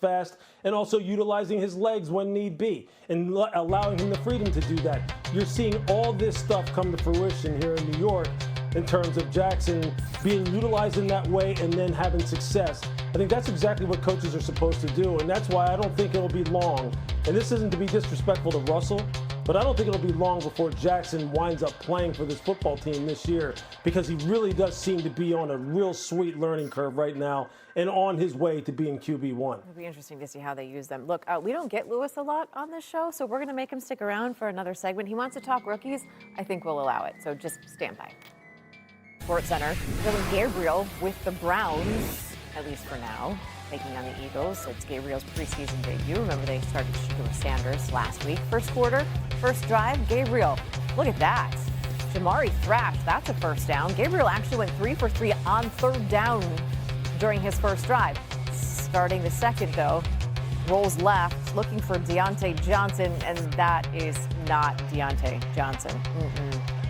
fast, and also utilizing his legs when need be, and allowing him the freedom to do that. You're seeing all this stuff come to fruition here in New York in terms of Jaxson being utilized in that way and then having success. I think that's exactly what coaches are supposed to do, and that's why I don't think it'll be long. And this isn't to be disrespectful to Russell, but I don't think it'll be long before Jaxson winds up playing for this football team this year, because he really does seem to be on a real sweet learning curve right now and on his way to being QB1. It'll be interesting to see how they use them. Look, we don't get Lewis a lot on this show, so we're going to make him stick around for another segment. He wants to talk rookies. I think we'll allow it, so just stand by. SportsCenter, Dillon Gabriel with the Browns, at least for now, taking on the Eagles. It's Gabriel's preseason debut. Remember, they started Shedeur Sanders last week. First quarter, first drive, Gabriel. Look at that. Jamari thrashed. That's a first down. Gabriel actually went 3 for 3 on third down during his first drive. Starting the second, though, rolls left, looking for Deontay Johnson, and that is not Deontay Johnson.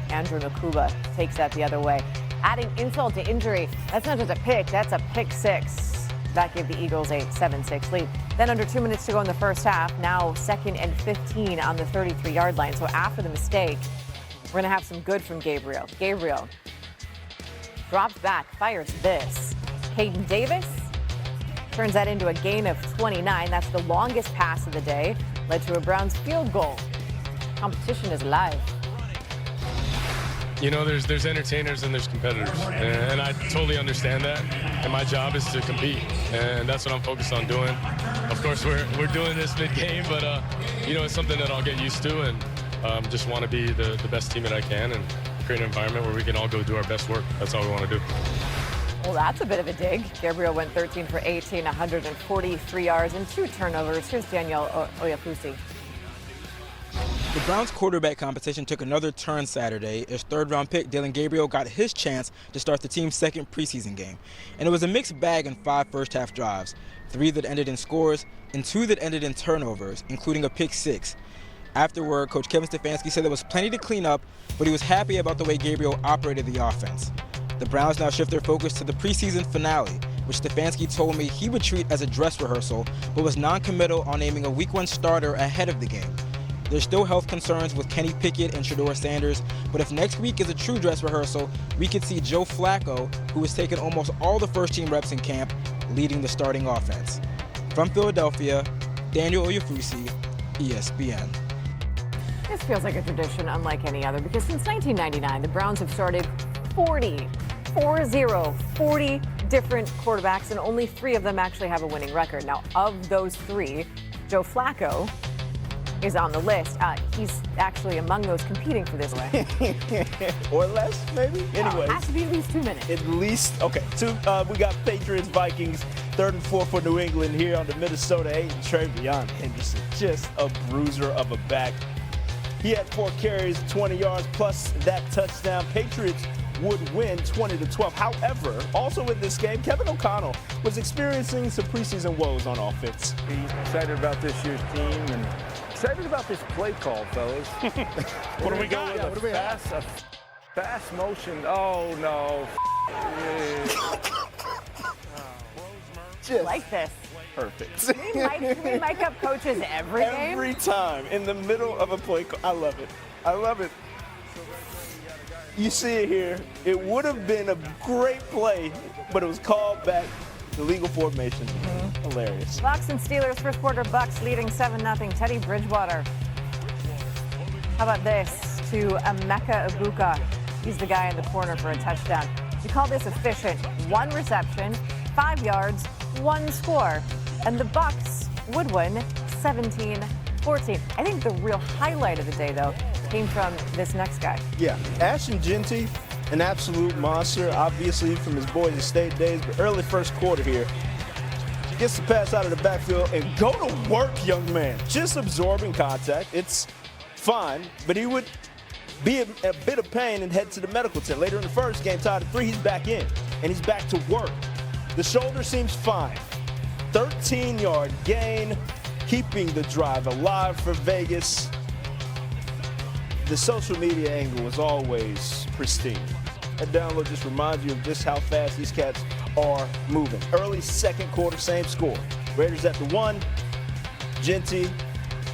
Andrew Makuba takes that the other way. Adding insult to injury, that's not just a pick, that's a pick six. That gave the Eagles a 7-6 lead. Then under 2 minutes to go in the first half, now 2nd and 15 on the 33-yard line. So after the mistake, we're going to have some good from Gabriel. Gabriel drops back, fires this. Hayden Davis turns that into a gain of 29. That's the longest pass of the day. Led to a Browns field goal. Competition is live. You know, there's entertainers and there's competitors, and I totally understand that. And my job is to compete, and that's what I'm focused on doing. Of course, we're doing this mid-game, but you know, it's something that I'll get used to, and just want to be the best team that I can and create an environment where we can all go do our best work. That's all we want to do. Well, that's a bit of a dig. Gabriel went 13 for 18, 143 yards and 2 turnovers. Here's Danielle Oyafusi. The Browns quarterback competition took another turn Saturday as third-round pick Dillon Gabriel got his chance to start the team's second preseason game. And it was a mixed bag in 5 first-half drives, 3 that ended in scores and 2 that ended in turnovers, including a pick 6. Afterward, Coach Kevin Stefanski said there was plenty to clean up, but he was happy about the way Gabriel operated the offense. The Browns now shift their focus to the preseason finale, which Stefanski told me he would treat as a dress rehearsal, but was non-committal on naming a Week 1 starter ahead of the game. There's still health concerns with Kenny Pickett and Shedeur Sanders, but if next week is a true dress rehearsal, we could see Joe Flacco, who has taken almost all the first-team reps in camp, leading the starting offense. From Philadelphia, Daniel Oyafusi, ESPN. This feels like a tradition unlike any other, because since 1999, the Browns have started 40 different quarterbacks, and only 3 of them actually have a winning record. Now, of those 3, Joe Flacco is on the list. He's actually among those competing for this one. Or less, maybe? Anyways. It has to be at least 2 minutes. At least, okay. We got Patriots, Vikings, 3rd and 4th for New England here on the Minnesota 8. And Travion Henderson, just a bruiser of a back. He had 4 carries, 20 yards, plus that touchdown. Patriots would win 20-12. However, also in this game, Kevin O'Connell was experiencing some preseason woes on offense. He's excited about this year's team and excited about this play call, fellas. What do we got? What do we have? A fast motion. Oh, no. I like this. Perfect. We mic up coaches every game. Every time in the middle of a play call. I love it. I love it. You see it here. It would have been a great play, but it was called back to legal formation. Hilarious. Bucs and Steelers, first quarter, Bucs leading 7-0. Teddy Bridgewater. How about this to Emeka Egbuka? He's the guy in the corner for a touchdown. We call this efficient. 1 reception, 5 yards, 1 score. And the Bucs would win 17-14. I think the real highlight of the day, though, came from this next guy. Yeah, Ashton Genty, an absolute monster, obviously from his Boise State days, but early first quarter here. Gets the pass out of the backfield and go to work, young man. Just absorbing contact. It's fine, but he would be a bit of pain and head to the medical tent. Later in the first game, tied at 3, he's back in, and he's back to work. The shoulder seems fine. 13-yard gain, keeping the drive alive for Vegas. The social media angle is always pristine. That download just reminds you of just how fast these cats are moving. Early second quarter, same score. Raiders at the 1. Genty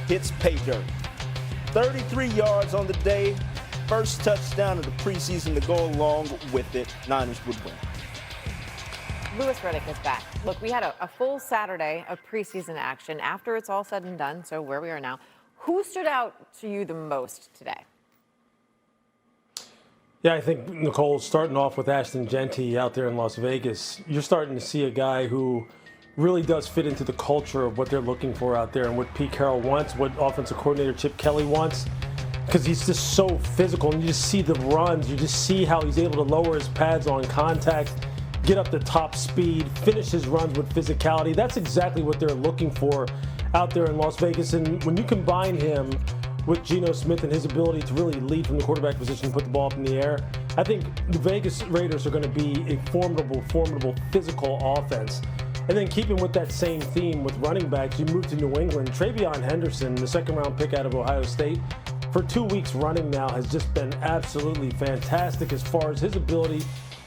hits pay dirt. 33 yards on the day. First touchdown of the preseason to go along with it. Niners would win. Louis Riddick is back. Look, we had a full Saturday of preseason action after it's all said and done, so where we are now. Who stood out to you the most today? Yeah, I think, Nicole, starting off with Ashton Genty out there in Las Vegas, you're starting to see a guy who really does fit into the culture of what they're looking for out there and what Pete Carroll wants, what offensive coordinator Chip Kelly wants, because he's just so physical, and you just see the runs. You just see how he's able to lower his pads on contact, get up to top speed, finish his runs with physicality. That's exactly what they're looking for out there in Las Vegas. And when you combine him with Geno Smith and his ability to really lead from the quarterback position and put the ball up in the air, I think the Vegas Raiders are going to be a formidable physical offense. And then keeping with that same theme with running backs, you move to New England. Travion Henderson, the second-round pick out of Ohio State, for 2 weeks running now has just been absolutely fantastic as far as his ability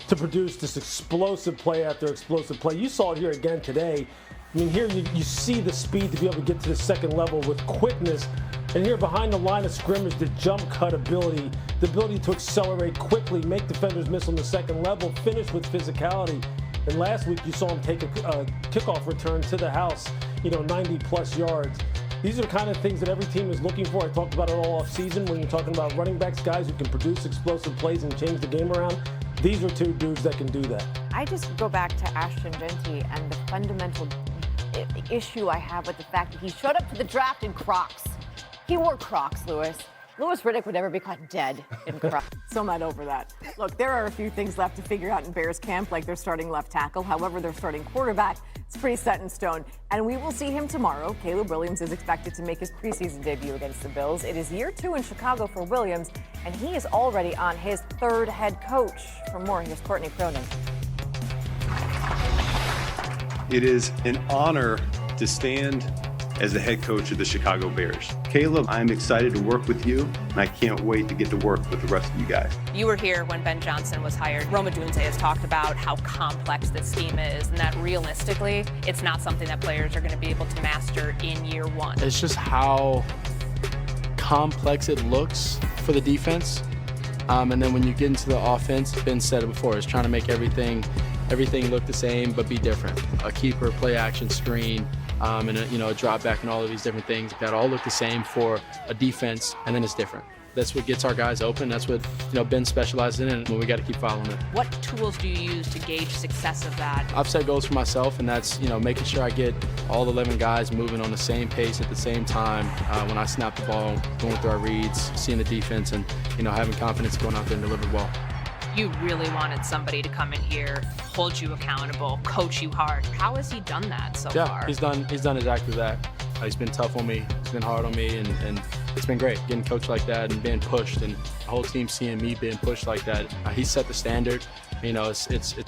to produce this explosive play after explosive play. You saw it here again today. I mean, here you see the speed to be able to get to the second level with quickness. And here behind the line of scrimmage, the jump cut ability, the ability to accelerate quickly, make defenders miss on the second level, finish with physicality. And last week you saw him take a kickoff return to the house, 90-plus yards. These are the kind of things that every team is looking for. I talked about it all offseason when you're talking about running backs, guys who can produce explosive plays and change the game around. These are two dudes that can do that. I just go back to Ashton Genty and the fundamental issue I have with the fact that he showed up to the draft in Crocs. He wore Crocs, Louis. Louis Riddick would never be caught dead in Crocs. So not over that. Look, there are a few things left to figure out in Bears camp, like their starting left tackle. However, their starting quarterback is pretty set in stone. And we will see him tomorrow. Caleb Williams is expected to make his preseason debut against the Bills. It is year 2 in Chicago for Williams, and he is already on his 3rd head coach. For more, here's Courtney Cronin. It is an honor to stand as the head coach of the Chicago Bears. Caleb, I'm excited to work with you, and I can't wait to get to work with the rest of you guys. You were here when Ben Johnson was hired. Roma Dunze has talked about how complex this scheme is, and that realistically, it's not something that players are going to be able to master in year 1. It's just how complex it looks for the defense. And then when you get into the offense, Ben said it before, it's trying to make everything look the same but be different. A keeper, play action, screen, and a drop back and all of these different things that all look the same for a defense, and then it's different. That's what gets our guys open. That's what Ben specializes in, and we got to keep following it. What tools do you use to gauge success of that? I've set goals for myself, and that's making sure I get all 11 guys moving on the same pace at the same time when I snap the ball, going through our reads, seeing the defense, and having confidence going out there and deliver well. You really wanted somebody to come in here, hold you accountable, coach you hard. How has he done that so far? Yeah, he's done exactly that. He's been tough on me, he's been hard on me, and it's been great getting coached like that and being pushed, and the whole team seeing me being pushed like that. He set the standard. It's